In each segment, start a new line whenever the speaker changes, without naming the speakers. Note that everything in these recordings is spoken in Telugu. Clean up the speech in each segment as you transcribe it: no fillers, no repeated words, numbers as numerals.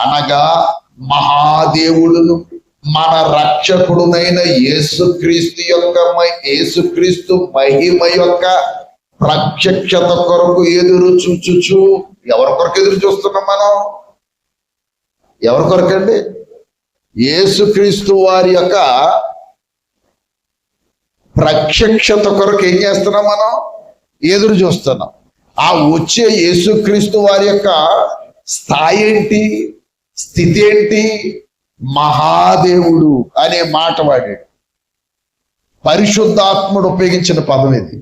అనగా మహాదేవుడును మన రక్షకుడునైన యేసుక్రీస్తు మహిమ యొక్క ప్రత్యక్షత కొరకు ఎదురు చూచుచు. ఎవరి కొరకు ఎదురు చూస్తున్నాం మనం? ఎవరి కొరకండి? యేసుక్రీస్తు వారి యొక్క ప్రత్యక్షత కొరకు ఏం చేస్తున్నాం మనం? ఎదురు చూస్తున్నాం. ఆ వచ్చే యేసుక్రీస్తు వారి యొక్క స్థాయి ఏంటి, స్థితి ఏంటి? మహాదేవుడు అనే మాట వాడాడు. పరిశుద్ధాత్ముడు ఉపయోగించిన పదం ఇది.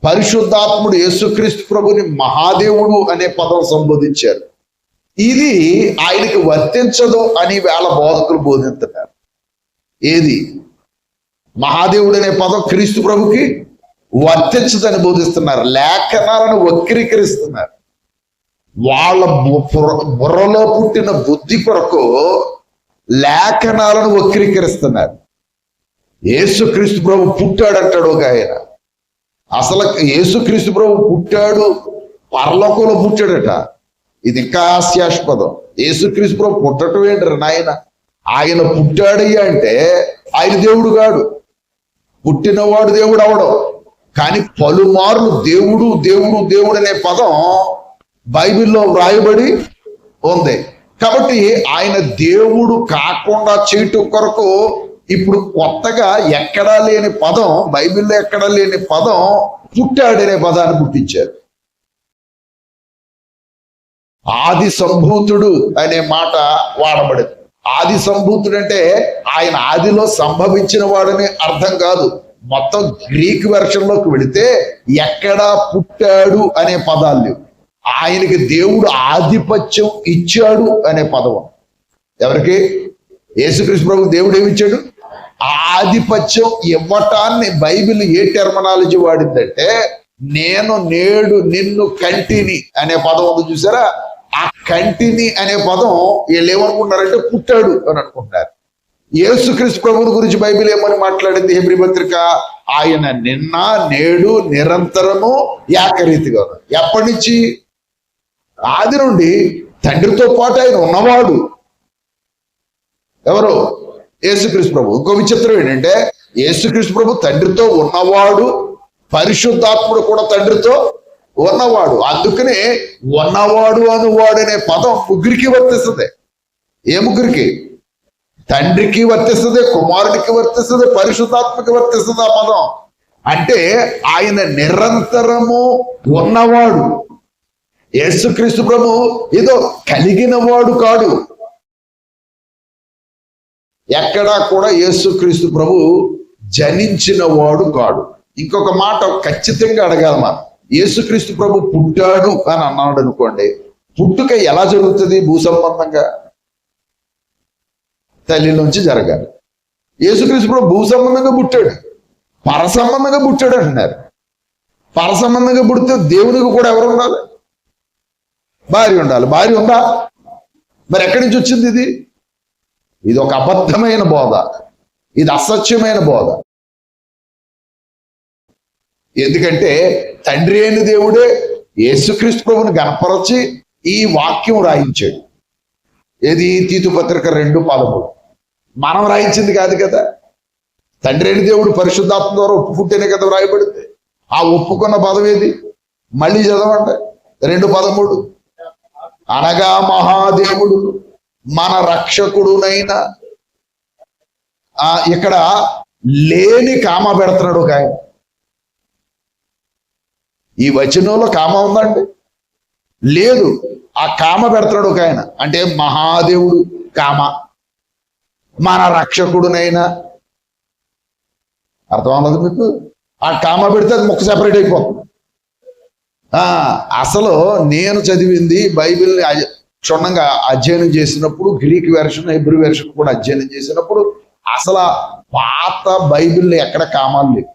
పరిశుద్ధాత్ముడు యేసుక్రీస్తు ప్రభుని మహాదేవుడు అనే పదం సంబోధించారు. ఇది ఆయనకి వర్తించదు అని వేళ బోధకులు బోధిస్తున్నారు. ఏది? మహాదేవుడు అనే పదం క్రీస్తు ప్రభుకి వర్తించదని బోధిస్తున్నారు. లేఖనాలను వక్రీకరిస్తున్నారు. వాళ్ళ బుర్రలో పుట్టిన బుద్ధి కొరకు లేఖనాలను వక్రీకరిస్తున్నారు. యేసుక్రీస్తు ప్రభు పుట్టాడంటాడు ఒక ఆయన. అసలు యేసుక్రీస్తు ప్రభు పుట్టాడు, పరలోకంలో పుట్టాడట. ఇది ఇంకా హాస్యాస్పదం. యేసుక్రీస్తు ప్రభు పుట్టడం ఏంటరా నాయన? ఆయన పుట్టాడయ్యా అంటే ఆయన దేవుడు కాడు, పుట్టినవాడు దేవుడు అవడం. కానీ పలుమార్లు దేవుడు దేవుడు దేవుడు అనే పదం బైబిల్లో వ్రాయబడి ఉంది. కాబట్టి ఆయన దేవుడు కాకుండా చేయటం కొరకు ఇప్పుడు కొత్తగా ఎక్కడా లేని పదం, బైబిల్లో ఎక్కడా లేని పదం పుట్టాడనే పదాన్ని పుట్టించారు. ఆది సంభూతుడు అనే మాట వాడబడింది. ఆది సంభూతుడు అంటే ఆయన ఆదిలో సంభవించిన వాడని అర్థం కాదు. మొత్తం గ్రీక్ వెర్షన్లోకి వెళితే ఎక్కడా పుట్టాడు అనే పదాలు లేవు. ఆయనకి దేవుడు ఆధిపత్యం ఇచ్చాడు అనే పదం. ఎవరికి? యేసుక్రీస్తు ప్రభు దేవుడు ఏమిచ్చాడు? ఆధిపత్యం ఇవ్వటాన్ని బైబిల్ ఏ టెర్మినాలజీ వాడిందంటే, నేను నేడు నిన్ను కంటిని అనే పదం ఉంది చూసారా? ఆ కంటిని అనే పదం వీళ్ళు ఏమనుకుంటున్నారంటే పుట్టాడు అని అనుకుంటున్నారు. యేసుక్రీస్తు ప్రభువుని గురించి బైబిల్ ఏమని మాట్లాడింది? హెబ్రీ పత్రిక, ఆయన నిన్న నేడు నిరంతరము ఏకరీతిగా. ఎప్పటి నుంచి? ఆది నుండి తండ్రితో పాటు ఆయన ఉన్నవాడు. ఎవరు? యేసుక్రీస్తు ప్రభు. ఇంకో విచిత్రం ఏంటంటే, యేసుక్రీస్తు ప్రభు తండ్రితో ఉన్నవాడు, పరిశుద్ధాత్ముడు కూడా తండ్రితో ఉన్నవాడు. అందుకనే ఉన్నవాడు అనువాడు అనే పదం ముగ్గురికి వర్తిస్తుంది. ఏ ముగ్గురికి? తండ్రికి వర్తిస్తుంది, కుమారుడికి వర్తిస్తుంది, పరిశుద్ధాత్మకి వర్తిస్తుంది ఆ పదం. అంటే ఆయన నిరంతరము ఉన్నవాడు. యేసుక్రీస్తు ప్రభు ఏదో కలిగిన వాడు కాడు. ఎక్కడా కూడా యేసుక్రీస్తు ప్రభు జనించిన వాడు కాడు. ఇంకొక మాట ఖచ్చితంగా అడగాలి మనం. యేసుక్రీస్తు ప్రభు పుట్టాడు అని అన్నాడు అనుకోండి, పుట్టుక ఎలా జరుగుతుంది? భూ సంబంధంగా తల్లి నుంచి జరగాలి. యేసుక్రీస్తు ప్రభు భూ సంబంధంగా పుట్టాడు, పర సంబంధంగా పుట్టాడు అంటున్నారు. పర సంబంధంగా పుడితే దేవునికి కూడా ఎవరు ఉండాలి? భార్య ఉండాలి. భార్య ఉందా? మరి ఎక్కడి నుంచి వచ్చింది ఇది? ఇది ఒక అబద్ధమైన బోధ, ఇది అసత్యమైన బోధ. ఎందుకంటే తండ్రి అయిన దేవుడే యేసుక్రీస్తు ప్రభుని గణపరచి ఈ వాక్యం రాయించాడు. ఏది? తీతు పత్రిక 2:13. మనం రాయించింది కాదు కదా. తండ్రి అయిన దేవుడు పరిశుద్ధాత్మ ద్వారా ఒప్పుకుంటేనే కదా రాయబడింది. ఆ ఒప్పుకున్న పదం ఏది? మళ్ళీ చదవండి. 2:13. అనగా మహాదేవుడు మన రక్షకుడునైన. ఇక్కడ లేని కామ పెడుతున్నాడు ఒక ఆయన. ఈ వచనంలో కామ ఉందండి? లేదు. ఆ కామ పెడుతున్నాడు ఒక ఆయన. అంటే మహాదేవుడు కామ, మన రక్షకుడునైనా. అర్థం అన్నది మీకు? ఆ కామ పెడితే అది ముక్క సెపరేట్ అయిపోతుంది. అసలు నేను చదివింది బైబిల్ని క్షుణ్ణంగా అధ్యయనం చేసినప్పుడు, గ్రీక్ వెర్షన్ హెబ్రీ వెర్షన్ కూడా అధ్యయనం చేసినప్పుడు, అసలు పాత బైబిల్లో ఎక్కడ కామాలు లేవు.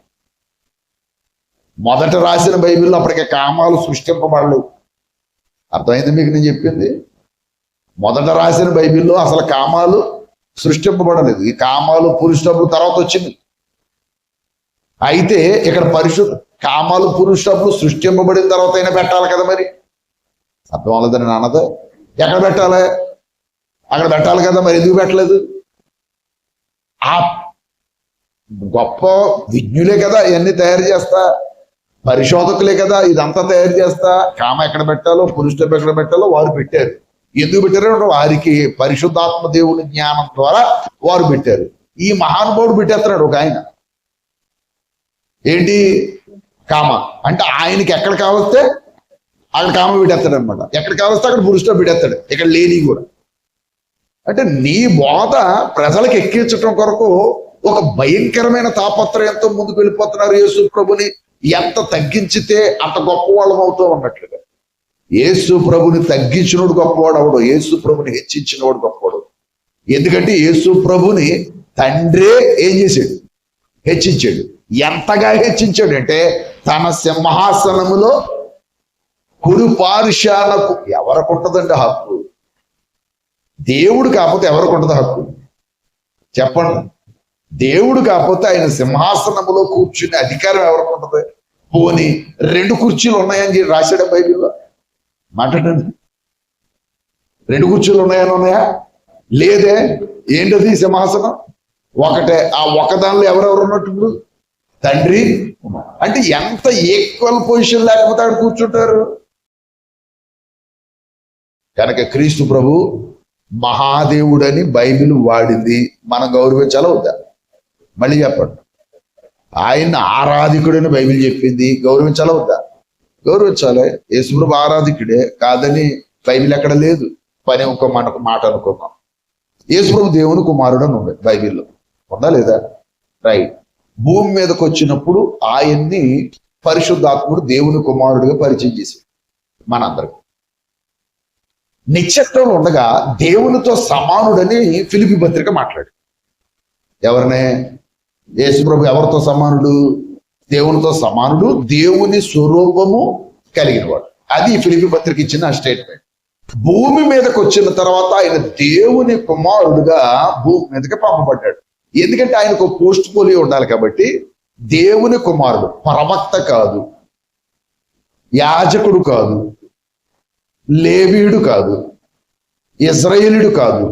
మొదట రాసిన బైబిల్లో అప్పటికే కామాలు సృష్టింపబడలేవు. అర్థమైంది మీకు నేను చెప్పింది? మొదట రాసిన బైబిల్లో అసలు కామాలు సృష్టింపబడలేదు. ఈ కామాలు పురుషుడు తర్వాత వచ్చింది. అయితే ఇక్కడ కామాలు పురుషుడు సృష్టింపబడిన తర్వాత అయినా పెట్టాలి కదా. మరి అర్థం అవ్వలేదని అన్నది. ఎక్కడ పెట్టాలి? అక్కడ పెట్టాలి కదా, మరి ఎందుకు పెట్టలేదు? ఆ గొప్ప విజ్ఞులే కదా ఇవన్నీ తయారు చేస్తా, పరిశోధకులే కదా ఇదంతా తయారు చేస్తా, కామ ఎక్కడ పెట్టాలో పురుషుడు ఎక్కడ పెట్టాలో వారు పెట్టారు. ఎందుకు పెట్టారు? వారికి పరిశుద్ధాత్మ దేవుని జ్ఞానం ద్వారా వారు పెట్టారు. ఈ మహానుభావుడు పెట్టేస్తున్నాడు ఒక ఆయన, ఏంటి? కామ. అంటే ఆయనకి ఎక్కడ కావస్తే అక్కడ కామ పెట్టేస్తాడు అనమాట, ఎక్కడ కావస్తే అక్కడ పురుషుడు పెట్టేస్తాడు, ఇక్కడ లేని కూడా. అంటే నీ బోధ ప్రజలకు ఎక్కించటం కొరకు ఒక భయంకరమైన తాపత్రయంతో ముందుకు వెళ్ళిపోతున్నారు. యేసు ప్రభుని ఎంత తగ్గించితే అంత గొప్పవాళ్ళం అవుతూ ఉన్నట్లుగా. యేసు ప్రభుని తగ్గించినోడు గొప్పవాడు అవడు, యేసు ప్రభుని హెచ్చించినవాడు గొప్పవాడు. ఎందుకంటే యేసు ప్రభుని తండ్రే ఏం చేశాడు? హెచ్చించాడు. ఎంతగా హెచ్చించాడు అంటే తన సింహాసనములో కుడి పార్శ్వానకు. ఎవరికి ఉంటుందండి హక్కు? దేవుడు కాకపోతే ఎవరికి ఉంటుంది హక్కు? చెప్పండి. దేవుడు కాకపోతే ఆయన సింహాసనములో కూర్చునే అధికారం ఎవరికి ఉంటుంది? పోని 2 కుర్చీలు ఉన్నాయని రాశాడు బైబిల్లో. మాట్లాడండి, 2 కుర్చీలు ఉన్నాయా? లేదే. ఏంటది సింహాసనం? ఒకటే. ఆ ఒకదానిలో ఎవరెవరు ఉన్నట్టు? తండ్రి. అంటే ఎంత ఈక్వల్ పొజిషన్ లేకపోతే అక్కడ కూర్చుంటారు. కనుక క్రీస్తు ప్రభు మహాదేవుడని బైబిల్ వాడింది, మనం గౌరవించాలా వద్దా? మళ్ళీ చెప్పండి. ఆయన ఆరాధికుడని బైబిల్ చెప్పింది, గౌరవించాలా వద్దా? గౌరవించాలి. యేసుప్రభు ఆరాధికుడే కాదని బైబిల్ ఎక్కడ లేదు. పని మనకు మాట అనుకున్నాం. యేసుప్రభు దేవుని కుమారుడు అని ఉంది బైబిల్లో, ఉందా లేదా? రైట్. భూమి మీదకి వచ్చినప్పుడు ఆయన్ని పరిశుద్ధాత్ముడు దేవుని కుమారుడిగా పరిచయం చేశాడు మనందరికి. నిత్యత్వంలో ఉండగా దేవునితో సమానుడని ఫిలిప్పీ పత్రిక మాట్లాడు. ఎవరినే? యేసుప్రభు ఎవరితో సమానుడు? దేవునితో సమానుడు, దేవుని స్వరూపము కలిగినవాడు. అది ఫిలిప్పీ పత్రిక ఇచ్చిన స్టేట్మెంట్. భూమి మీదకి వచ్చిన తర్వాత ఆయన దేవుని కుమారుడుగా భూమి మీదకి పంపబడ్డాడు. ఎందుకంటే ఆయనకు పోస్ట్ పోలియో ఉండాలి కాబట్టి. దేవుని కుమారుడు, ప్రవక్త కాదు, యాజకుడు కాదు, లేవీయుడు కాదు, ఇజ్రాయేలుడు కాదు,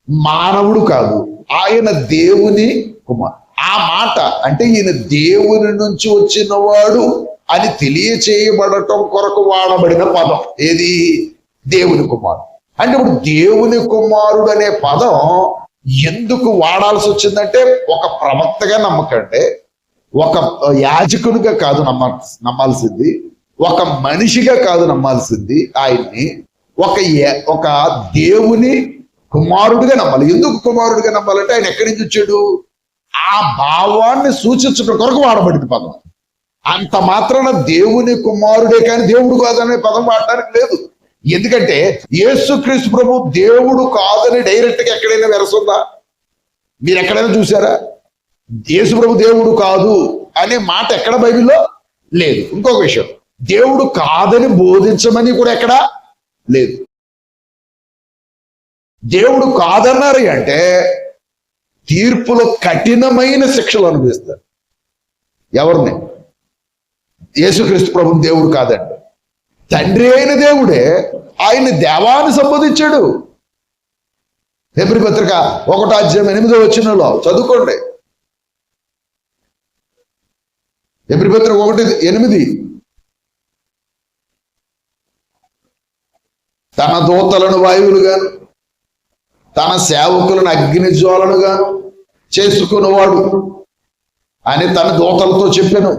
మానవుడు కాదు, ఆయన దేవుని కుమారుడు. ఆ మాట అంటే ఈయన దేవుని నుంచి వచ్చిన వాడు అని తెలియచేయబడటం కొరకు వాడబడిన పదం ఏది? దేవుని కుమారుడు. అంటే ఇప్పుడు దేవుని కుమారుడు అనే పదం ఎందుకు వాడాల్సి వచ్చిందంటే, ఒక ప్రవక్తగా నమ్మకంటే, ఒక యాజకుడిగా కాదు నమ్మాల్సింది, ఒక మనిషిగా కాదు నమ్మాల్సింది ఆయన్ని, ఒక దేవుని కుమారుడిగా నమ్మాలి. ఎందుకు కుమారుడిగా నమ్మాలంటే ఆయన ఎక్కడి నుంచి వచ్చాడు? ఆ భావాన్ని సూచించడం కొరకు వాడబడింది పదం. అంత మాత్రాన దేవుని కుమారుడే కానీ దేవుడు కాదనే పదం వాడడానికి లేదు. ఎందుకంటే యేసుక్రీస్తు ప్రభు దేవుడు కాదని డైరెక్ట్ గా ఎక్కడైనా వెరసుందా? మీరు ఎక్కడైనా చూసారా? యేసు ప్రభు దేవుడు కాదు అనే మాట ఎక్కడ బైబిల్లో లేదు. ఇంకొక విషయం, దేవుడు కాదని బోధించమని కూడా ఎక్కడా లేదు. దేవుడు కాదన్నారు అంటే తీర్పులో కఠినమైన శిక్షలు అనుభవిస్తారు. ఎవరిని? యేసుక్రీస్తు ప్రభు దేవుడు కాదండి. తండ్రి అయిన దేవుడే ఆయన్ని దేవాన్ని సంబోధించాడు. హెబ్రీ పత్రిక 1:8 చదువుకోండి. హెబ్రీ పత్రిక 1:8. తన దూతలను వాయువులుగాను తన సేవకులను అగ్ని జ్వాలనుగాను చేసుకున్నవాడు అని తన దూతలతో చెప్పాను.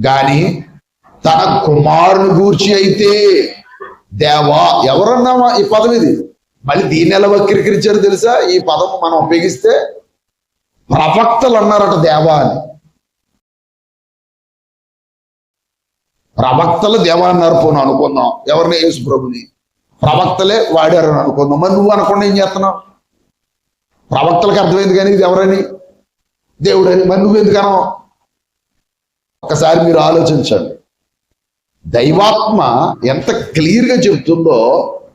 గాని తన కుమారుని గూర్చి అయితే దేవా. ఎవరన్నామా ఈ పదం? ఇది మళ్ళీ దీన్ని ఎలా వక్రీకరించారు తెలుసా? ఈ పదం మనం ఉపయోగిస్తే ప్రవక్తలు అన్నారట దేవా అని. ప్రవక్తలు దేవా అన్నారు. పోను అనుకుందాం, ఎవరిని? యేసు ప్రభుని. ప్రవక్తలే వాడారని అనుకుందాం. మరి నువ్వు అనకుండా ఏం చేస్తున్నావు? ప్రవక్తలకు అర్థమైంది కానీ ఇది ఎవరని? దేవుడని. మరి నువ్వు ఎందుకనో? ఒకసారి మీరు ఆలోచించండి. దైవాత్మ ఎంత క్లియర్గా చెబుతుందో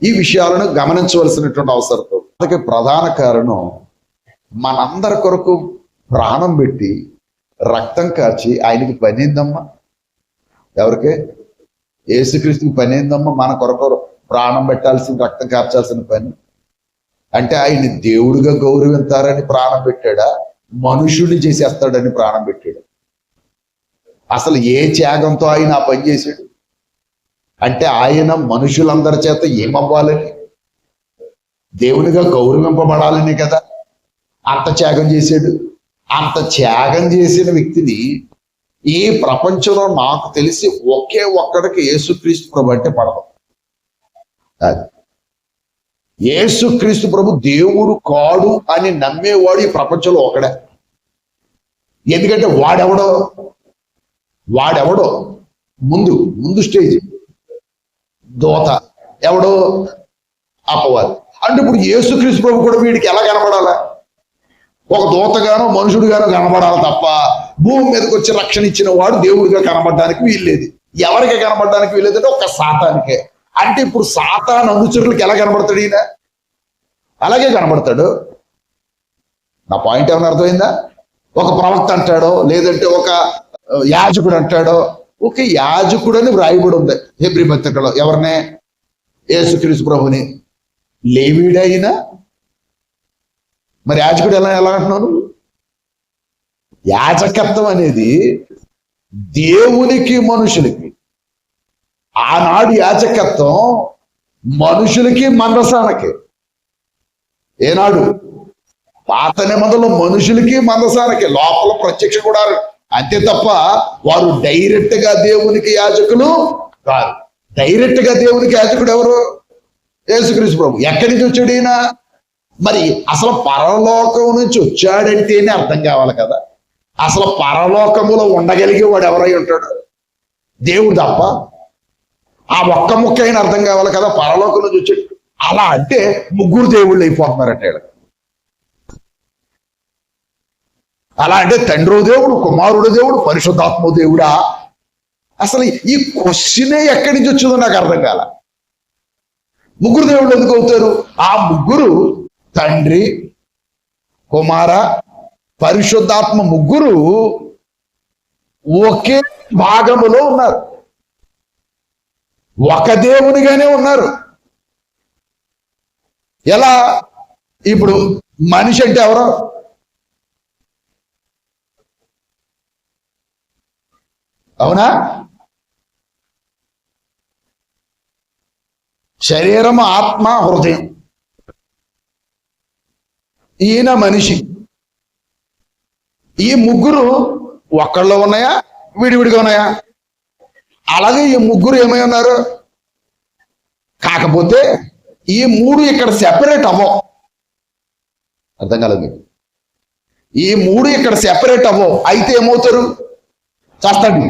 ఈ విషయాలను గమనించవలసినటువంటి అవసరంతో. అందుకే ప్రధాన కారణం, మనందరి కొరకు ప్రాణం పెట్టి రక్తం కార్చి ఆయనకి పని ఏందమ్మా? ఎవరికి? యేసుక్రీస్తుకి పని ఏందమ్మా? మన కొరకు ప్రాణం పెట్టాల్సిన, రక్తం కార్చాల్సిన పని. అంటే ఆయన దేవుడిగా గౌరవించారని ప్రాణం పెట్టాడా, మనుషుడిని చేసేస్తాడని ప్రాణం పెట్టాడు? అసలు ఏ త్యాగంతో ఆయన ఆ పని చేశాడు? అంటే ఆయన మనుషులందరి చేత ఏమవ్వాలని, దేవునిగా గౌరవింపబడాలని కదా అంత త్యాగం చేశాడు. అంత త్యాగం చేసిన వ్యక్తిని ఈ ప్రపంచంలో నాకు తెలిసి ఒకే ఒక్కడికి యేసుక్రీస్తు ప్రభు అంటే పడదు. అది యేసుక్రీస్తు ప్రభు దేవుడు కాడు అని నమ్మేవాడు ఈ ప్రపంచంలో ఒకడే. ఎందుకంటే వాడెవడో ముందు స్టేజ్ దోత ఎవడో అపవాది. అంటే ఇప్పుడు యేసుక్రీస్తు ప్రభు కూడా వీడికి ఎలా కనబడాలా? ఒక దూతగానో మనుషుడుగానో కనబడాలి తప్ప భూమి మీదకి వచ్చి రక్షణ ఇచ్చిన వాడు దేవుడిగా కనబడడానికి వీల్లేదు. ఎవరికి కనబడడానికి వీల్లేదంటే ఒక సాతానికే. అంటే ఇప్పుడు సాతాను అనుచరులకు ఎలా కనబడతాడు ఈయన? అలాగే కనబడతాడు. నా పాయింట్ ఏమైనా అర్థమైందా? ఒక ప్రవక్త అంటాడో లేదంటే ఒక యాజకుడు అంటాడో, ఒక యాజకుడు అని వ్రాయబడి ఉంది హెబ్రీ పత్రికలో. ఎవరినే? యేసుక్రీస్తు ప్రభుని. లేవీడైనా మరి యాజకుడు ఎలా అంటున్నాను? యాజకత్వం అనేది దేవునికి మనుషులకి. ఆనాడు యాజకత్వం మనుషులకి మందసానకి. ఏనాడు? పాత నిబంధనలో మనుషులకి మందసానకి, లోపల ప్రత్యక్ష కూడా. అంతే తప్ప వారు డైరెక్ట్ గా దేవునికి యాజకులు కాదు. డైరెక్ట్ గా దేవునికి యాజకుడు ఎవరు? యేసుక్రీస్తు ప్రభు. ఎక్కడి నుంచి వచ్చాడు ఈయన? మరి అసలు పరలోకం నుంచి వచ్చాడంటేనే అర్థం కావాలి కదా. అసలు పరలోకములో ఉండగలిగే వాడు ఎవరై ఉంటాడు? దేవుడు తప్ప. ఆ ఒక్క ముక్క అయినా అర్థం కావాలి కదా, పరలోకం నుంచి వచ్చాడు. అలా అంటే ముగ్గురు దేవుళ్ళు అయిపోతున్నారంటే. అలా అంటే తండ్రి దేవుడు, కుమారుడు దేవుడు, పరిశుద్ధాత్మ దేవుడా? అసలు ఈ క్వశ్చనే ఎక్కడి నుంచి వచ్చిందో నాకు అర్థం కాల. ముగ్గురు దేవుళ్ళు ఎందుకు అవుతారు? ఆ ముగ్గురు తండ్రి, కుమార, పరిశుద్ధాత్మ ముగ్గురు ఒకే భాగములో ఉన్నారు. ఒక దేవునిగానే ఉన్నారు. ఎలా? ఇప్పుడు మనిషి అంటే ఎవరో? అవునా? శరీరం, ఆత్మ, హృదయం. ఈయన మనిషి. ఈ ముగ్గురు ఒక్కళ్ళలో ఉన్నాయా, విడివిడిగా ఉన్నాయా? అలాగే ఈ ముగ్గురు ఏమై ఉన్నారు. కాకపోతే ఈ మూడు ఇక్కడ సెపరేట్ అవ్వవు. అర్థం కాలేదు? ఈ మూడు ఇక్కడ సెపరేట్ అవ్వవు. అయితే ఏమవుతారు? చేస్తాడు.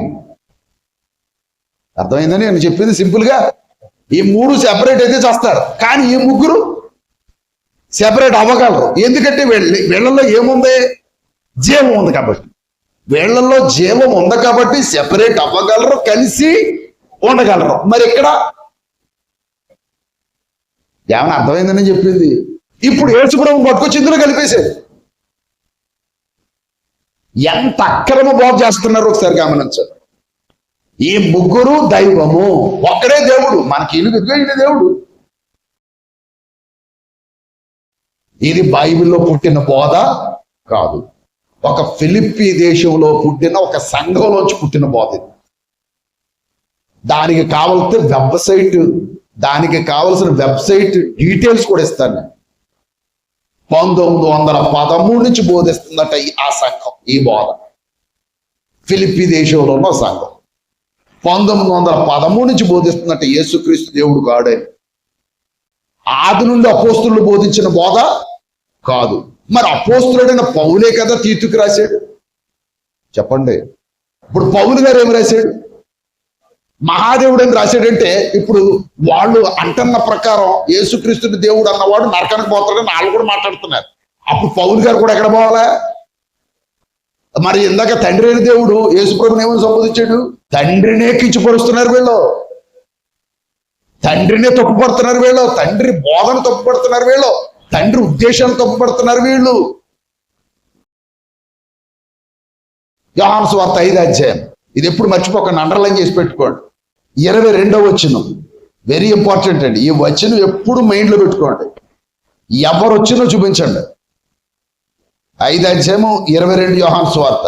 అర్థమైందని నేను చెప్పింది సింపుల్ గా. ఈ మూడు సెపరేట్ అయితే చేస్తారు, కానీ ఈ ముగ్గురు సెపరేట్ అవ్వగలరు. ఎందుకంటే వీళ్ళల్లో ఏముంది? జీవం ఉంది కాబట్టి. వీళ్ళల్లో జీవం ఉంది కాబట్టి సెపరేట్ అవ్వగలరు, కలిసి ఉండగలరు. మరి ఇక్కడ ఏమైనా అర్థమైందని చెప్పింది. ఇప్పుడు యేసుప్రభువుని పట్టుకొచ్చి ఇందులో కలిపేశారు. ఎంత అక్రమ బోధ చేస్తున్నారు ఒకసారి గమనించండి. ఈ ముగ్గురు దైవము, ఒక్కడే దేవుడు. మనకి ఈయన దేవుడు. ఇది బైబిల్లో పుట్టిన బోధ కాదు. ఒక ఫిలిప్పీ దేశంలో పుట్టిన ఒక సంఘంలోంచి పుట్టిన బోధ ఇది. దానికి కావలసిన వెబ్సైట్ డీటెయిల్స్ కూడా ఇస్తాను నేను. 1913 నుంచి బోధిస్తుందట ఆ సంఘం ఈ బోధ. ఫిలిప్పీ దేశంలో ఉన్న సంఘం 1913 నుంచి బోధిస్తుందట యేసుక్రీస్తు దేవుడు కాడే. ఆది నుండి అపోస్తులు బోధించిన బోధ కాదు. మరి అపోస్తులుడైన పౌలే కదా తీతుకు రాశాడు. చెప్పండి, ఇప్పుడు పౌలు గారు ఏమి రాశాడు? మహాదేవుడు అని రాశాడంటే ఇప్పుడు వాళ్ళు అంటున్న ప్రకారం యేసుక్రీస్తుని దేవుడు అన్నవాడు నరకానికి పోతాడని వాళ్ళు కూడా మాట్లాడుతున్నారు. అప్పుడు పౌలు గారు కూడా ఎక్కడ పోవాలా? మరి ఇందాక తండ్రి అయిన దేవుడు యేసుప్రభుని ఏమని సంబోధించాడు? తండ్రినే కించపరుస్తున్నారు వీళ్ళు, తండ్రినే తప్పుపడుతున్నారు వీళ్ళు, తండ్రి బోధన తప్పుపడుతున్నారు వీళ్ళు, తండ్రి ఉద్దేశాలు తప్పుపడుతున్నారు వీళ్ళు. యోహాను సువార్త 5వ అధ్యాయం. ఇది ఎప్పుడు మర్చిపోకండి, అండర్లైన్ చేసి పెట్టుకోండి. 22వ వచనం వెరీ ఇంపార్టెంట్ అండి. ఈ వచనం ఎప్పుడు మైండ్లో పెట్టుకోండి. ఎవరు వచ్చినా చూపించండి. 5:22 యోహాను సువార్త.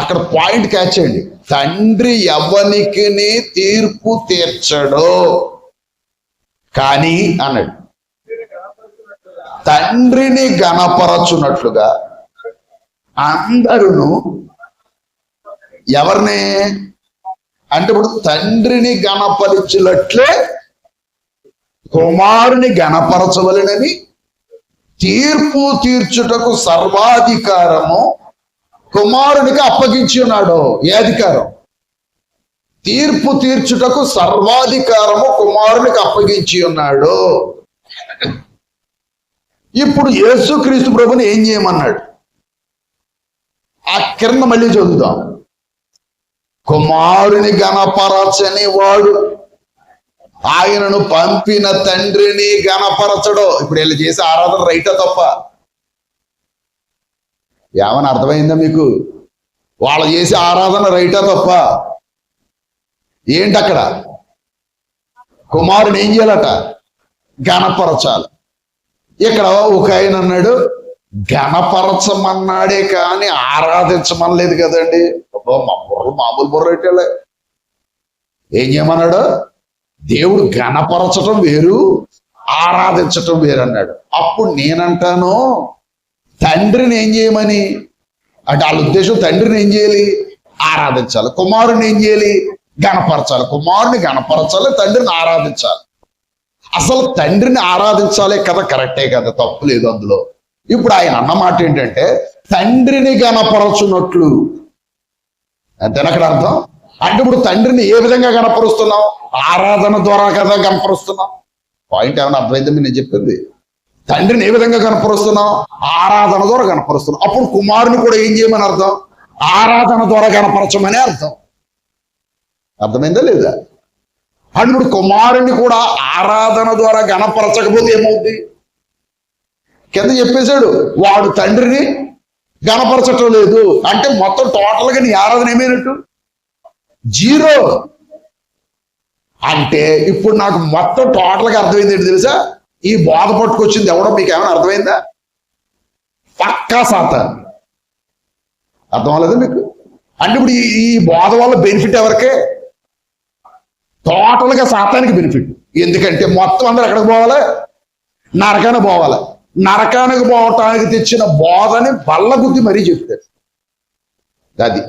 అక్కడ పాయింట్ క్యాచ్ చేయండి. తండ్రి ఎవనికి తీర్పు తీర్చడో కానీ అన్నాడు, తండ్రిని గణపరచున్నట్లుగా అందరూ ఎవరిని అంటే ఇప్పుడు తండ్రిని గణపరచులట్లే కుమారుని గణపరచవలెనని తీర్పు తీర్చుటకు సర్వాధికారము కుమారునికి అప్పగించి ఉన్నాడు. ఏ అధికారం? తీర్పు తీర్చుటకు సర్వాధికారము కుమారునికి అప్పగించి ఉన్నాడు. ఇప్పుడు యేసుక్రీస్తు ప్రభుని ఏం చేయమన్నాడు? ఆ కింద మళ్ళీ చదువుదాం. కుమారుని గణపరచని వాడు ఆయనను పంపిన తండ్రిని గణపరచడు. ఇప్పుడు వీళ్ళు చేసే ఆరాధన రైటా తప్ప? ఏమని అర్థమైందా మీకు? వాళ్ళు చేసే ఆరాధన రైటా తప్ప? ఏంటి అక్కడ? కుమారుని ఏం చేయాలట? గణపరచాలి. ఇక్కడ ఒక ఆయన అన్నాడు గణపరచమన్నాడే కానీ ఆరాధించమనలేదు కదండి. మా బుర్రలు మామూలు బుర్ర పెట్టాలే. ఏం చేయమన్నాడు? దేవుడు గణపరచటం వేరు, ఆరాధించటం వేరు అన్నాడు. అప్పుడు నేనంటాను తండ్రిని ఏం చేయమని అంటే వాళ్ళ ఉద్దేశం తండ్రిని ఏం చేయాలి? ఆరాధించాలి. కుమారుని ఏం చేయాలి? గణపరచాలి. కుమారుని గణపరచాలి, తండ్రిని ఆరాధించాలి. అసలు తండ్రిని ఆరాధించాలే కదా, కరెక్టే కదా, తప్పు లేదు అందులో. ఇప్పుడు ఆయన అన్నమాట ఏంటంటే తండ్రిని గణపరచున్నట్లు. అంతేనా అక్కడ అర్థం? అంటే ఇప్పుడు తండ్రిని ఏ విధంగా గణపరుస్తున్నాం? ఆరాధన ద్వారా కదా గణపరుస్తున్నాం. పాయింట్ ఏమైనా అర్థమైంది నేను చెప్పింది? తండ్రిని ఏ విధంగా కనపరుస్తున్నాం? ఆరాధన ద్వారా కనపరుస్తున్నాం. అప్పుడు కుమారుని కూడా ఏం చేయమని అర్థం? ఆరాధన ద్వారా కనపరచమని అర్థం. అర్థమైందా లేదా? అంటే ఇప్పుడు కుమారుని కూడా ఆరాధన ద్వారా గణపరచకపోతే ఏమవుద్ది? కింద చెప్పేశాడు వాడు తండ్రిని గణపరచటం లేదు అంటే మొత్తం టోటల్గా నీ ఆరాధన ఏమైనట్టు? జీరో. అంటే ఇప్పుడు నాకు మొత్తం టోటల్గా అర్థమైంది ఏంటి తెలుసా? ఈ బోధ పట్టుకొచ్చింది ఎవడో మీకు ఏమైనా అర్థమైందా? పక్కా సాతాను. అర్థం అవ్వలేదా మీకు? అంటే ఇప్పుడు ఈ బోధ వల్ల బెనిఫిట్ ఎవరికే? టోటల్గా సాతానికి బెనిఫిట్. ఎందుకంటే మొత్తం అందరూ ఎక్కడికి పోవాలి? నరకానికి పోవాలి. నరకానికి పోవటానికి తెచ్చిన బోధని బల్లగుద్ది మరీ చెప్తారు. అది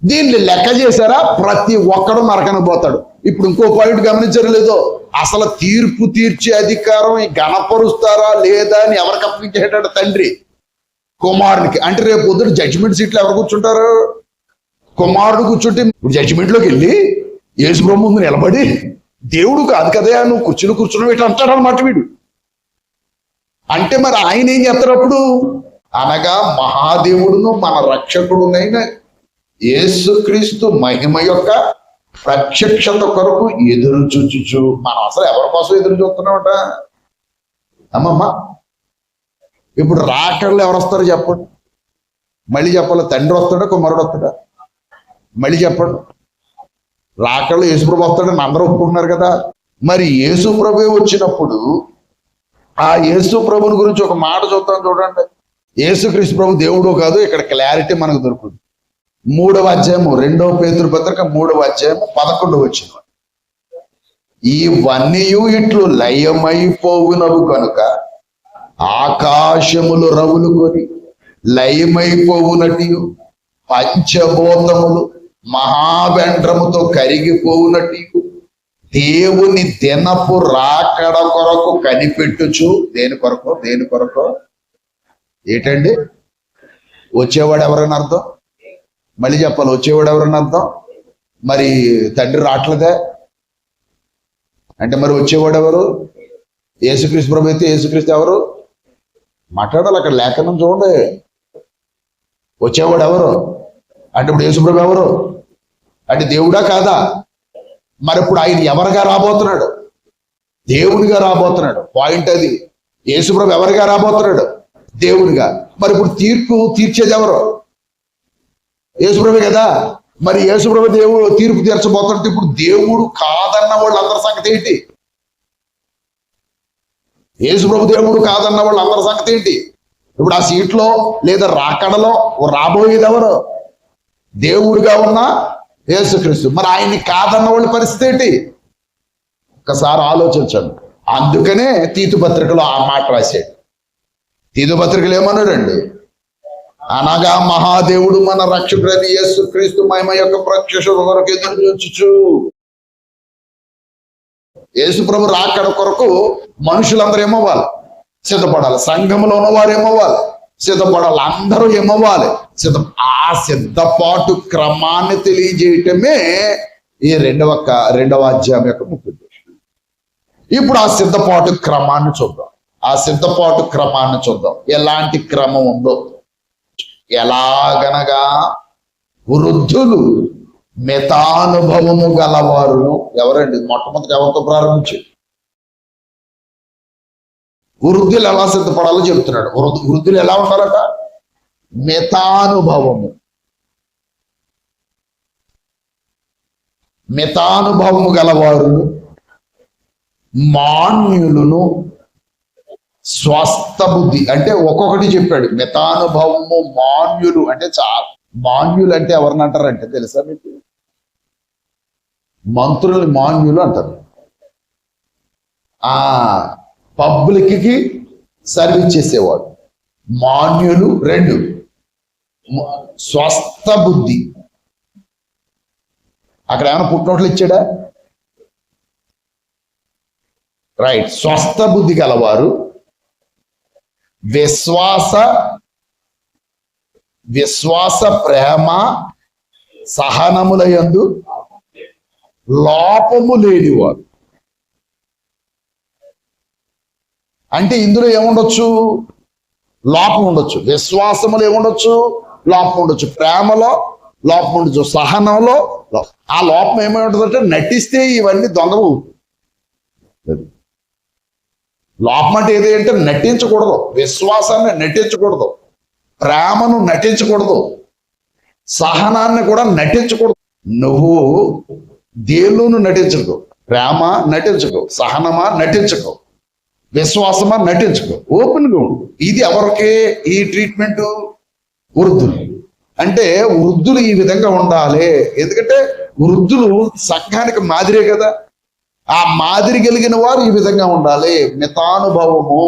దీన్ని లెక్క చేశారా? ప్రతి ఒక్కడు నరకానికి పోతాడు. ఇప్పుడు ఇంకో పాయింట్ గమనించారు లేదో? అసలు తీర్పు తీర్చే అధికారం గణపరుస్తారా లేదా అని ఎవరికి అప్పగించేటట్టు? తండ్రి కుమారునికి. అంటే రేపు పొద్దున జడ్జిమెంట్ సీట్లు ఎవరు కూర్చుంటారు? కుమారుడు కూర్చుంటే ఇప్పుడు జడ్జిమెంట్లోకి వెళ్ళి యేసు బ్రహ్మ ముందు నిలబడి దేవుడు కాదు కదా నువ్వు కుర్చీలో కూర్చున్నావు ఇట్లా అంటాడు అనమాట వీడు. అంటే మరి ఆయన ఏం చేస్తారు అప్పుడు? అనగా మహాదేవుడును మన రక్షకుడునైన యేసుక్రీస్తు మహిమ యొక్క ప్రత్యక్షత కొరకు ఎదురు చూచుచు. మనం అసలు ఎవరి కోసం ఎదురు చూస్తున్నామట? అమ్మమ్మ ఇప్పుడు రాకళ్ళు ఎవరు వస్తారో చెప్పండి. మళ్ళీ చెప్పాలి. తండ్రి వస్తాడా కుమారుడు వస్తాడా? మళ్ళీ చెప్పండి. రాకళ్ళు యేసుప్రభు వస్తాడని అందరూ ఒప్పుకుంటున్నారు కదా. మరి యేసుప్రభు వచ్చినప్పుడు ఆ యేసు ప్రభుని గురించి ఒక మాట చూద్దాం. చూడండి, యేసుక్రీస్తు ప్రభు దేవుడు కాదు. ఇక్కడ క్లారిటీ మనకు దొరుకుతుంది. 3వ అధ్యాయము 2వ పేతురు పత్రిక 3వ అధ్యాయము 11వ వచనం. ఇవన్నీ ఇట్లు లయమైపోవునవు కనుక ఆకాశములు రవులుకొని లయమైపోవునట్టు పంచభూతములు మహాబెండ్రముతో కరిగిపోవునట్టు దేవుని దినపు రాకడ కొరకు కనిపెట్టుచు. దేని కొరకు? దేని కొరకు? ఏంటండి? వచ్చేవాడు ఎవరని అర్థం? మళ్ళీ చెప్పాలి. వచ్చేవాడు ఎవరని అర్థం? మరి తండ్రి రావట్లేదే అంటే మరి వచ్చేవాడు ఎవరు? యేసుక్రీస్తు ప్రభు అయితే యేసుక్రీస్తు ఎవరు? మాట్లాడాలి. అక్కడ లేఖనం చూడండి. వచ్చేవాడు ఎవరు అంటే ఇప్పుడు యేసు ప్రభు ఎవరు అంటే దేవుడా కాదా? మరి ఇప్పుడు ఆయన ఎవరిగా రాబోతున్నాడు? దేవునిగా రాబోతున్నాడు. పాయింట్ అది. యేసు ప్రభు ఎవరిగా రాబోతున్నాడు? దేవునిగా. మరి ఇప్పుడు తీర్పు తీర్చేది ఎవరు? యేసు ప్రభు కదా. మరి యేసు ప్రభు దేవుడు తీర్పు తీర్చబోతున్నట్టు ఇప్పుడు దేవుడు కాదన్న వాళ్ళందరి సంగతి ఏంటి? యేసు ప్రభు దేవుడు కాదన్న వాళ్ళు అందరి సంగతి ఏంటి? ఇప్పుడు ఆ సీట్లో లేదా రాకడలో రాబోయేది ఎవరు? దేవుడిగా ఉన్న యేసుక్రీస్తు. మరి ఆయన్ని కాదన్న వాళ్ళ పరిస్థితి ఏంటి? ఒకసారి ఆలోచించండి. అందుకనే తీతు పత్రికలో ఆ మాట రాశాడు. తీతు పత్రికలు ఏమన్నాడండి? అనగా మహాదేవుడు మన రక్షకుడైన యేసుక్రీస్తు మహిమ యొక్క ప్రత్యక్షత కొరకు ఎదురు చూచుచు. యేసు ప్రభు రాకడ కొరకు మనుషులందరూ ఏమవ్వాలి? సిద్ధపడాలి. సంఘంలో ఉన్నవారు ఏమవ్వాలి? సిద్ధపడాలి. అందరూ ఏమవ్వాలి? ఆ సిద్ధపాటు క్రమాన్ని తెలియజేయటమే ఈ రెండవ అధ్యాయం యొక్క ముఖ్య ఉద్దేశం. ఇప్పుడు ఆ సిద్ధపాటు క్రమాన్ని చూద్దాం. ఎలాంటి క్రమం ఉందో. ఎలాగనగా వృద్ధులు మితానుభవము గలవారు. ఎవరండి? మొట్టమొదటి ఎవరితో ప్రారంభించి వృద్ధులు ఎలా సిద్ధపడాలో చెప్తున్నాడు. వృద్ధులు ఎలా ఉండాలట? మితానుభవము గలవారు, మాన్యులను, స్వస్థ బుద్ధి. అంటే ఒక్కొక్కటి చెప్పాడు. మితానుభవము, మాన్యులు అంటే మాన్యులు అంటే ఎవరిని అంటారంటే తెలుసా మీకు? మంత్రుల్ని మాన్యులు అంటారు. పబ్లిక్ కి సర్వీస్ చేసేవాడు మాన్యులు. 2 స్వస్థ బుద్ధి. అక్కడ ఏమైనా పుట్టినోట్లు ఇచ్చాడా? రైట్. స్వస్థ బుద్ధి గలవారు, విశ్వాస ప్రేమ సహనముల యందు లోపము లేనివారు. అంటే ఇందులో ఏముండొచ్చు? లోపం ఉండొచ్చు. విశ్వాసములో ఏముండొచ్చు? లోపం ఉండొచ్చు. ప్రేమలో లోపం ఉండొచ్చు. సహనంలో ఆ లోపం ఏమై ఉంటుందంటే నటిస్తే ఇవన్నీ దొంగవు. లోపం అంటే ఏదంటే నటించకూడదు. విశ్వాసాన్ని నటించకూడదు. ప్రేమను నటించకూడదు. సహనాన్ని కూడా నటించకూడదు. నువ్వు దేనిలోనూ నటించకు. ప్రేమ నటించకు, సహనమా నటించకు, విశ్వాసమా నటించకు. ఓపెన్గా ఉండు. ఇది ఎవరికే ఈ ట్రీట్మెంట్? వృద్ధులు. అంటే వృద్ధులు ఈ విధంగా ఉండాలి. ఎందుకంటే వృద్ధులు సంఘానికి మాదిరే కదా. ఆ మాదిరి కలిగిన వారు ఈ విధంగా ఉండాలి. మితానుభవము,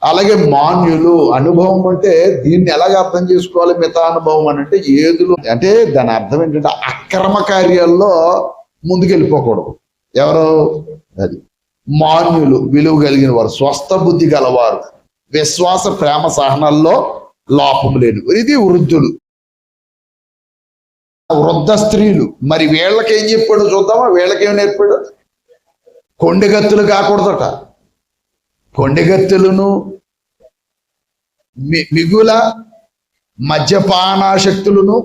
అలాగే మాన్యులు. అనుభవం అంటే దీన్ని ఎలాగ అర్థం చేసుకోవాలి? మితానుభవం అంటే ఏదులు అంటే దాని అర్థం ఏంటంటే అక్రమ కార్యాల్లో ముందుకెళ్ళిపోకూడదు. ఎవరు? అది మాన్యులు, విలువ కలిగిన వారు, స్వస్థ బుద్ధి గలవారు, విశ్వాస ప్రేమ సహనాల్లో లోపం లేని. ఇది వృద్ధులు. వృద్ధ స్త్రీలు. మరి వీళ్ళకేం చెప్పాడు చూద్దామా? వీళ్ళకేం నేర్పాడు? కొండెగత్తులు కాకూడదట. కొండెగత్తులను, మిగుల మద్యపానాశక్తులను,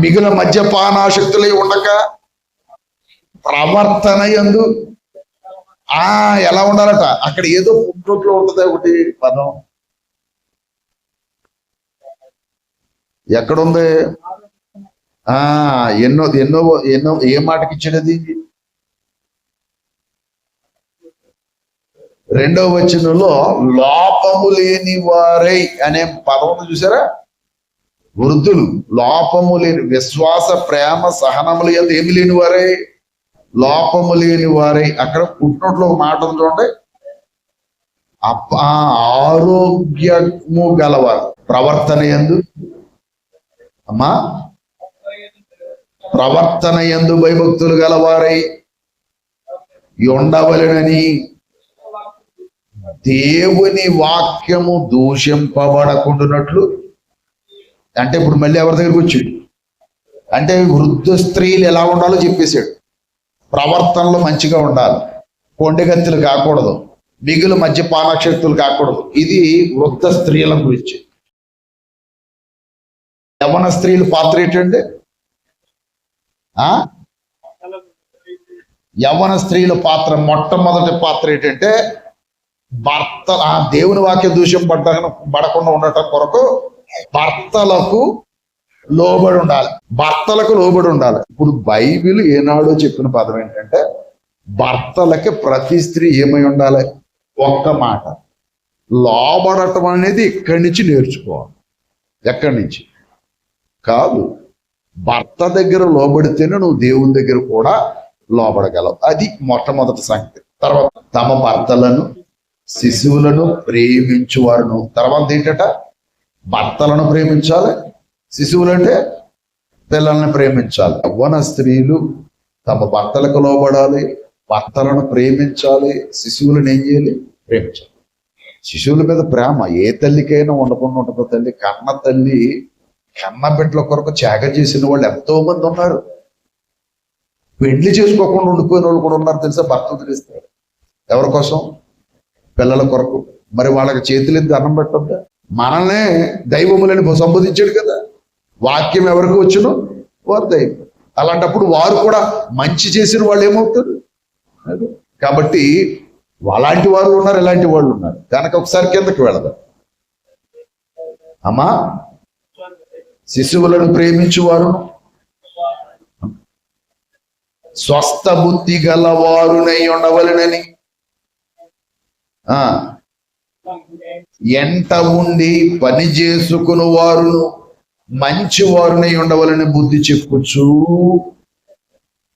మిగుల మద్యపానాశక్తులై ఉండక ప్రవర్తన యందు ఎలా ఉండాలట? అక్కడ ఏదో పుట్టినట్లో ఉంటుంది ఒకటి పదం. ఎక్కడుంది? ఎన్నో ఎన్నో ఎన్నో ఏ మాటకి ఇచ్చినది? 2వ వచనంలో లోపము లేని వారై అనే పదం చూసారా? వృద్ధులు లోపము లేని, విశ్వాస ప్రేమ సహనములు యందు ఏమి లేని వారై, లోపము లేని వారై. అక్కడ పుట్టినట్లు ఒక మాట ఉంది చూడండి. ఆరోగ్యము గలవారు, ప్రవర్తన యందు ప్రవర్తన యందు భయభక్తులు గలవారై ఉండవలెనని దేవుని వాక్యము దూషింపబడకుండానట్లు. అంటే ఇప్పుడు మళ్ళీ ఎవరి దగ్గరికి వచ్చాడు అంటే వృద్ధ స్త్రీలు ఎలా ఉండాలో చెప్పేశాడు. ప్రవర్తనలో మంచిగా ఉండాలి, కొండెగత్తులు కాకూడదు, మిగులు మద్యపానాశక్తులు కాకూడదు. ఇది వృద్ధ స్త్రీల గురించి. యవ్వన స్త్రీల పాత్ర ఏంటండి? యవ్వన స్త్రీల పాత్ర, మొట్టమొదటి పాత్ర ఏంటంటే భర్త దేవుని వాక్య దూషం పడకుండా ఉండటం కొరకు భర్తలకు లోబడి ఉండాలి, భర్తలకు లోబడి ఉండాలి. ఇప్పుడు బైబిల్ ఏనాడో చెప్పిన పదం ఏంటంటే భర్తలకి ప్రతి స్త్రీ ఏమై ఉండాలి? ఒక్క మాట, లోబడటం అనేది ఇక్కడి నుంచి నేర్చుకోవాలి. ఎక్కడి నుంచి కాదు, భర్త దగ్గర లోబడితేనే నువ్వు దేవుని దగ్గర కూడా లోబడగలవు. అది మొట్టమొదటి సంగతి. తర్వాత తమ భర్తలను శిశువులను ప్రేమించువారును. తర్వాత ఏంటట? భర్తలను ప్రేమించాలి, శిశువులంటే పిల్లల్ని ప్రేమించాలి. యవ్వన స్త్రీలు తమ భర్తలకు లోబడాలి, భర్తలను ప్రేమించాలి, శిశువులను ఏం చేయాలి? ప్రేమించాలి. శిశువుల మీద ప్రేమ ఏ తల్లికైనా ఉండకుండా ఉంటుందో తల్లి. కన్న తల్లి కన్న బిడ్డల కొరకు త్యాగం చేసిన వాళ్ళు ఎంతో మంది ఉన్నారు. పెళ్లి చేసుకోకుండా ఉండిపోయిన వాళ్ళు కూడా ఉన్నారు తెలుసా? భర్త వదిలేస్తారు ఎవరి కోసం? పిల్లల కొరకు. మరి వాళ్ళకి చేతులు ఎత్తి అన్నం పెట్టొద్దా? మనల్నే దైవములని సంబోధించాడు కదా. వాక్యం ఎవరికి వచ్చునో వారు దైవం. అలాంటప్పుడు వారు కూడా మంచి చేసిన వాళ్ళు ఏమవుతారు? కాబట్టి అలాంటి వారు ఉన్నారు, ఇలాంటి వాళ్ళు ఉన్నారు. కనుక ఒకసారి కిందకి వెళదాం. అమ్మా, శిశువులను ప్రేమించువారు స్వస్థ బుద్ధి గలవారునై ఉండవలెనని, ఎంట ఉండి పని చేసుకుని వారును మంచి వారునై ఉండవలని బుద్ధి చెప్పుచ్చు,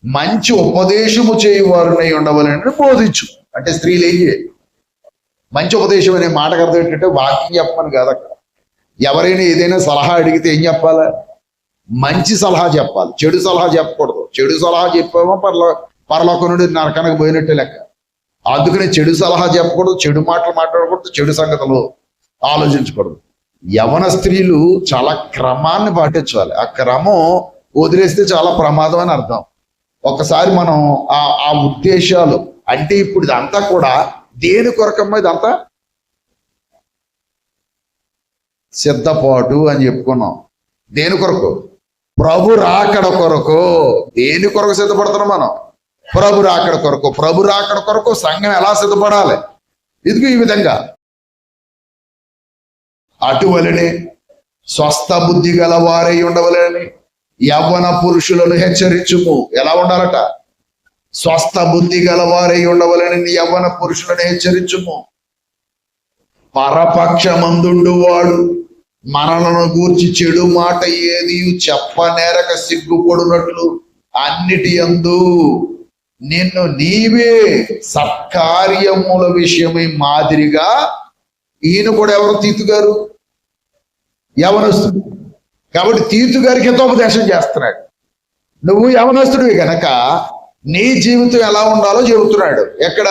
మంచి ఉపదేశము చేయవారునై ఉండవలని బోధించు. అంటే స్త్రీలు ఏం చేయాలి? మంచి ఉపదేశం అనే మాటకు అర్థం ఏంటంటే వాక్యం చెప్పమని కాదు. అక్కడ ఎవరైనా ఏదైనా సలహా అడిగితే ఏం చెప్పాలి? మంచి సలహా చెప్పాలి, చెడు సలహా చెప్పకూడదు. చెడు సలహా చెప్పామో పరలోకం నుండి నరకానికి పోయినట్టే లెక్క. అందుకనే చెడు సలహా చెప్పకూడదు, చెడు మాటలు మాట్లాడకూడదు, చెడు సంగతులు ఆలోచించకూడదు. యవన స్త్రీలు చాలా క్రమాన్ని పాటించాలి. ఆ క్రమం వదిలేస్తే చాలా ప్రమాదం అని అర్థం. ఒకసారి మనం ఆ ఉద్దేశాలు అంటే ఇప్పుడు ఇదంతా కూడా దేని కొరకమ్మా? ఇదంతా సిద్ధపాటు అని చెప్పుకున్నాం. దేని కొరకు? ప్రభు రాకడ కొరకు. దేని కొరకు సిద్ధపడుతున్నాం మనం? ప్రభు రాకడ కొరకు. ప్రభు రాకడ కొరకు సంఘం ఎలా సిద్ధపడాలి? ఇదిగో ఈ విధంగా. అటువలనే స్వస్థ బుద్ధి గల వారై ఉండవలని యవ్వన పురుషులను హెచ్చరించుము. ఎలా ఉండాలట? స్వస్థ బుద్ధి గల వారై ఉండవలని యవ్వన పురుషులను హెచ్చరించుము. పరపక్షమందుండు వాడు మనలను గూర్చి చెడు మాట ఏది చెప్పనేరక సిగ్గుపడునట్లు అన్నిటి యందు నిన్ను నీవే సత్కార్యముల విషయమై మాదిరిగా. ఈయన కూడా ఎవరు? తీతు గారు, యవనస్తుడు. కాబట్టి తీతు గారికి హితోపదేశం చేస్తున్నాడు. నువ్వు యవనస్తుడివి గనక నీ జీవితం ఎలా ఉండాలో చెబుతున్నాడు. ఎక్కడ?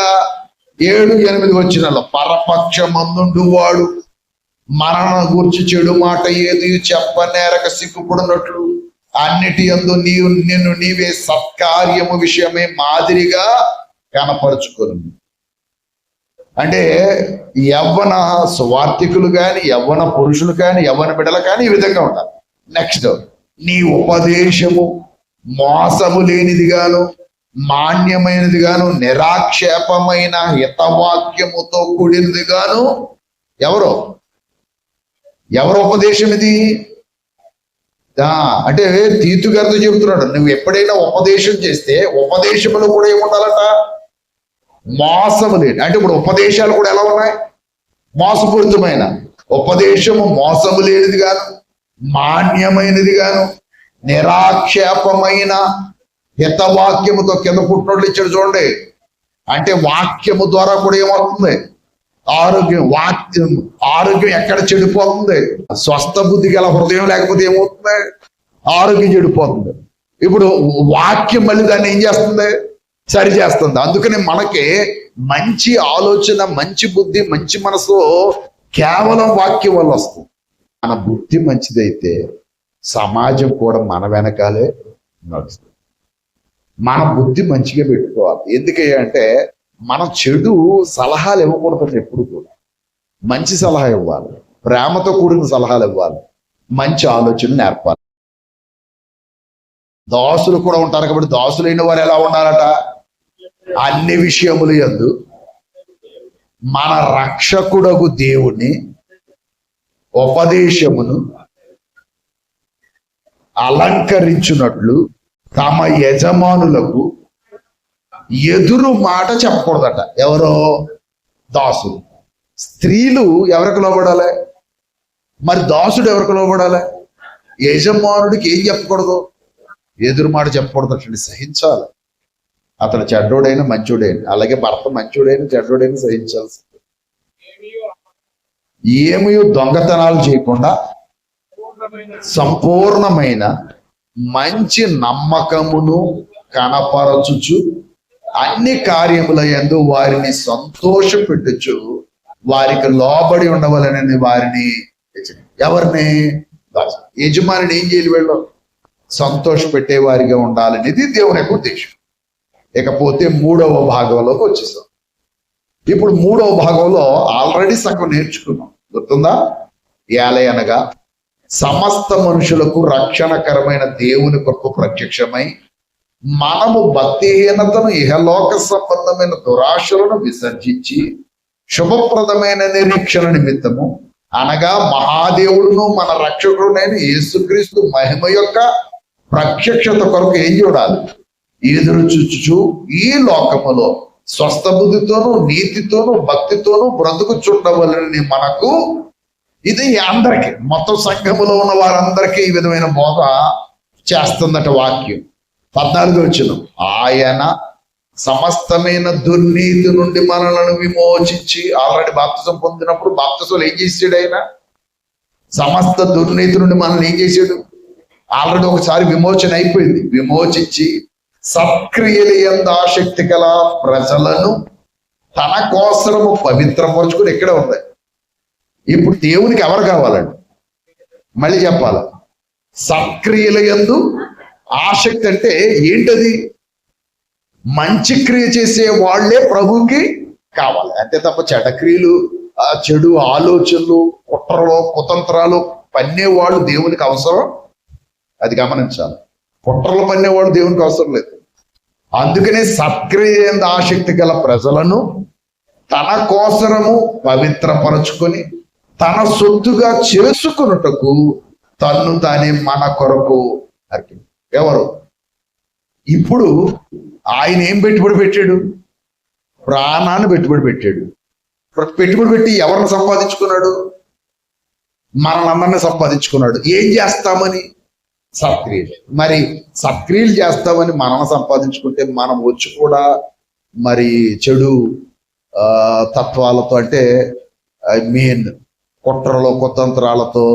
7-8 వచనాల్లో పరపక్షమందుండు వాడు మనను గూర్చి చెడు మాట ఏది చెప్పనేరక సిగ్గుపడినట్లు అన్నిటి యందు నిన్ను నీవే సత్కార్యము విషయమే మాదిరిగా కనపరుచుకొని. అంటే యవ్వన స్వార్థికులు కానీ, యవ్వన పురుషులు కానీ, యవ్వన బిడ్డలు కానీ ఈ విధంగా ఉండాలి. నెక్స్ట్, నీ ఉపదేశము మోసము లేనిదిగాను మాన్యమైనదిగాను నిరాక్షేపమైన హితవాక్యముతో కూడినదిగాను. ఎవరు ఉపదేశం ఇది? అంటే తీతు గారితో చెబుతున్నాడు, నువ్వు ఎప్పుడైనా ఉపదేశం చేస్తే ఉపదేశములు కూడా ఏముండాలట? మోసము లేని. అంటే ఇప్పుడు ఉపదేశాలు కూడా ఎలా ఉన్నాయి? మోసపూరితమైన ఉపదేశము, మోసము లేనిది గాను మాన్యమైనది గాను నిరాక్షేపమైన హితవాక్యముతో. కింద పుట్టినోళ్ళు ఇచ్చాడు చూడండి. అంటే వాక్యము ద్వారా కూడా ఏమవుతుంది? ఆరోగ్యం ఎక్కడ చెడిపోతుంది? స్వస్థ బుద్ధి గల హృదయం లేకపోతే ఏమవుతుంది? ఆరోగ్యం చెడిపోతుంది. ఇప్పుడు వాక్యం మళ్ళీ దాన్ని ఏం చేస్తుంది? సరి చేస్తుంది. అందుకని మనకి మంచి ఆలోచన, మంచి బుద్ధి, మంచి మనసు కేవలం వాక్యం వల్ల వస్తుంది. మన బుద్ధి మంచిదైతే సమాజం కూడా మన వెనకాలే నడుస్తుంది. మన బుద్ధి మంచిగా పెట్టుకోవాలి. ఎందుకంటే మన చెడు సలహాలు ఇవ్వకూడదు. ఎప్పుడు కూడా మంచి సలహా ఇవ్వాలి, ప్రేమతో కూడిన సలహాలు ఇవ్వాలి, మంచి ఆలోచన నేర్పాలి. దాసులు కూడా ఉంటారు కాబట్టి దాసులైన వారు ఎలా ఉండాలట? అన్ని విషయములు యందు మన రక్షకుడగు దేవుని ఉపదేశమును అలంకరించున్నట్లు తమ యజమానులకు ఎదురు మాట చెప్పకూడదట. ఎవరో దాసులు. స్త్రీలు ఎవరికి లోబడాలి? మరి దాసుడు ఎవరికి లోబడాలి? యజమానుడికి ఏం చెప్పకూడదు? ఎదురు మాట చెప్పకూడదు. అట్లా సహించాలి. అతను చెడ్డోడైనా మంచోడైనా, అలాగే భర్త మంచోడైనా చెడ్డోడైనా సహించాల్సి. ఏమీ దొంగతనాలు చేయకుండా సంపూర్ణమైన మంచి నమ్మకమును కనపరచుచు అన్ని కార్యముల యందు వారిని సంతోషపెట్టుచు వారికి లోబడి ఉండవలనని వారిని, ఎవరిని? యజమానిని ఏం చేయాలి? వీళ్ళు సంతోష పెట్టేవారిగా ఉండాలనేది దేవుని యొక్క ఉద్దేశం. ఇకపోతే 3వ భాగంలోకి వచ్చేసాం. ఇప్పుడు 3వ భాగంలో ఆల్రెడీ సగం నేర్చుకున్నాం, గుర్తుందా? ఏలయనగా సమస్త మనుషులకు రక్షణకరమైన దేవుని కొరకు ప్రత్యక్షమై మనము భక్తిహీనతను, ఇహలోక సంబంధమైన దురాశలను విసర్జించి శుభప్రదమైన నిరీక్షణ నిమిత్తము, అనగా మహాదేవుడును మన రక్షకుడునైన యేసుక్రీస్తు మహిమ యొక్క ప్రత్యక్షత కొరకు ఏం చూడాలి? ఎదురు చూచుచు ఈ లోకములో స్వస్థ బుద్ధితోనూ నీతితోనూ భక్తితోనూ బ్రతుకుచుండవలని మనకు, ఇది అందరికీ, మొత్తం సంఘములో ఉన్న వారందరికీ ఈ విధమైన బోధ చేస్తుందట వాక్యం. 14వ వచనం, ఆయన సమస్తమైన దుర్నీతి నుండి మనలను విమోచించి, ఆల్రెడీ బాప్తిసం పొందినప్పుడు బాప్తిసంలో ఏం చేసాడు? ఆయన సమస్త దుర్నీతి నుండి మనల్ని ఏం చేశాడు? ఆల్రెడీ ఒకసారి విమోచన అయిపోయింది. విమోచించి సత్క్రియల యందు ఆసక్తి గల ప్రజలను తన కోసరము పవిత్రపరుచుకుని ఇక్కడే ఉంది. ఇప్పుడు దేవునికి ఎవరు కావాలండి? మళ్ళీ చెప్పాలి. సత్క్రియల యందు ఆసక్తి అంటే ఏంటది? మంచి క్రియ చేసే వాళ్లే ప్రభువుకి కావాలి, అంతే తప్ప చెడ్డక్రియలు, చెడు ఆలోచనలు, కుట్రలు, కుతంత్రాలు పన్నేవాళ్ళు దేవునికి అవసరం. అది గమనించాలి. కుట్రలు పన్నేవాళ్ళు దేవునికి అవసరం లేదు. అందుకనే సత్క్రియ యందు ఆసక్తి గల ప్రజలను తన కోసరము పవిత్రపరచుకొని తన సొత్తుగా చేసుకున్నటకు తన్ను తానే మన కొరకు అర్పించాడు. ఎవరు? ఇప్పుడు ఆయన ఏం పెట్టుబడి పెట్టాడు? ప్రాణాన్ని పెట్టుబడి పెట్టాడు. పెట్టుబడి పెట్టి ఎవరిని సంపాదించుకున్నాడు? మనల్ని సంపాదించుకున్నాడు. ఏం చేస్తామని? సత్క్రియలు. మరి సత్క్రియలు చేస్తామని మనల్ని సంపాదించుకుంటే మనం వచ్చి కూడా మరి చెడు తత్వాలతో, అంటే మెయిన్ కుట్రలో కుతంత్రాలతో,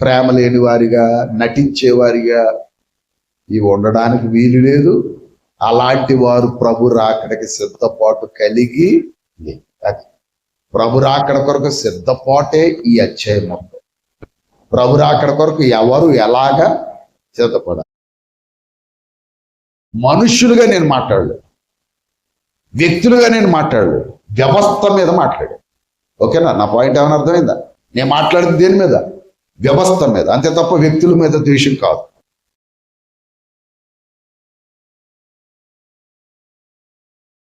ప్రేమ లేని వారిగా, నటించేవారిగా ఇవి ఉండడానికి వీలు లేదు. అలాంటి వారు ప్రభు రాకడకి సిద్ధపాటు కలిగి లేదు. అది ప్రభు రాకడ కొరకు సిద్ధపాటే ఈ అధ్యాయం మొత్తం. ప్రభు రాకడ కొరకు ఎవరు ఎలాగా సిద్ధపడాలి? మనుష్యులుగా నేను మాట్లాడలేదు, వ్యక్తులుగా నేను మాట్లాడలేదు, వ్యవస్థ మీద మాట్లాడాను. ఓకేనా? నా పాయింట్ ఏమైనా అర్థమైందా? నేను మాట్లాడింది దేని మీద? వ్యవస్థ మీద, అంతే తప్ప వ్యక్తుల మీద ద్వేషం కాదు.